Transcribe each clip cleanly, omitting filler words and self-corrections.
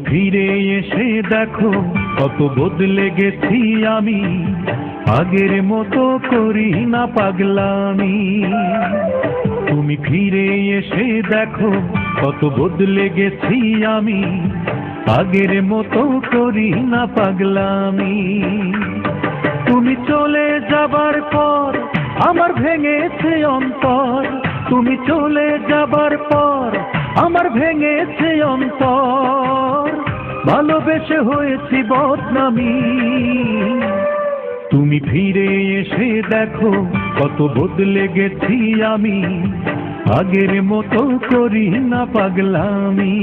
ফিরে এসে দেখো কত বদলে গেছি আমি, আগের মতো করি না পাগলামি। তুমি ফিরে এসে দেখো কত বদলে গেছি আমি, আগের মতো করি না পাগলামি। তুমি চলে যাবার পর আমার ভেঙেছে অন্তর, তুমি চলে যাবার পর আমার ভেঙেছে অন্তর, ভালোবেসে হয়েছি বদনামি। তুমি ফিরে এসে দেখো কত বদলে গেছি আমি, আগের মতো করি না পাগলামি।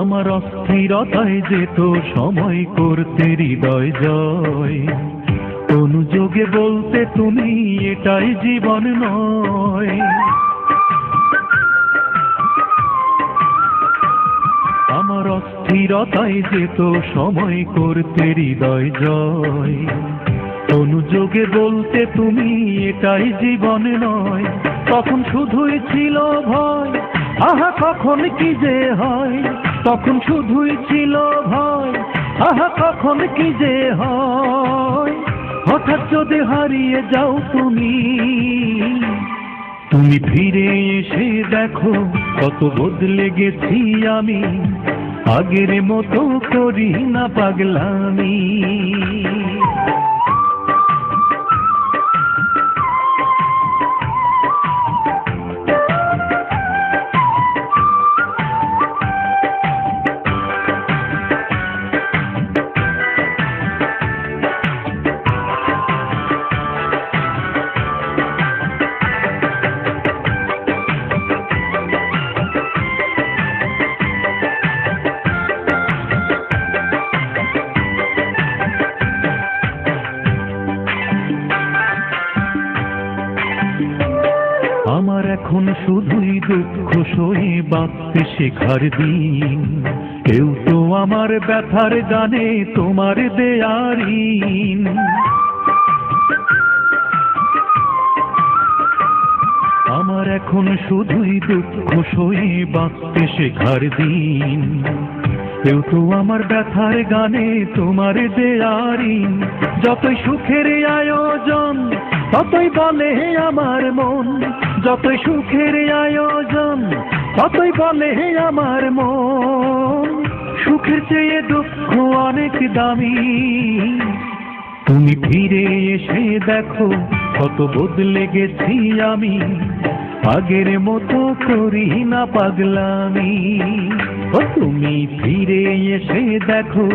আমার অস্থিরতায় যেত সময় করতে হৃদয় জয়, অনুযোগে বলতে তুমি এটাই জীবন নয়। আমার অস্থিরতায় যেত সময় করতে হৃদয় জয়, অনুযোগে বলতে তুমি এটাই জীবন নয়। তখন শুধুই ছিল ভয়, আহা কখন কি যে হয়, তখন শুধুই ছিল ভয়, আহা কখন কি যে হয়। হঠাৎ যদি হারিয়ে যাও তুমি, তুমি ফিরে এসে দেখো কত বদলে গেছি আমি, আগের মতো করি না পাগলামি। আমার এখন শুধুই দুঃখ সয়ে বাঁচতে শেখার দিন, কেউ তো আমার ব্যথার গানে তোমার দেয়ারিন। আমার এখন শুধুই দুঃখ সয়ে বাঁচতে শেখার দিন, কেউ তো আমার ব্যথার গানে তোমার দেয়ারিন। যতই সুখের আয়োজন ততই বলে আমার মন, যতই সুখের আয়োজন ততই বলে আমার মন, সুখের চেয়ে দুঃখ অনেক দামি। তুমি ফিরে এসে দেখো কত বদলে গেছি আমি, আগের মতো করি না পাগলামি। ও তুমি ফিরে এসে দেখো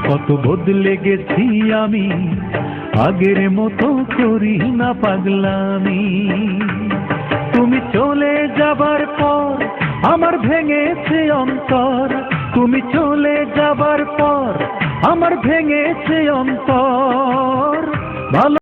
কত বদলে গেছি আমি, আগের মতো করি না পাগলামি। তুমি চলে যাবার পর আমার ভেঙেছে অন্তর, তুমি চলে যাবার পর আমার ভেঙেছে অন্তর, ভালো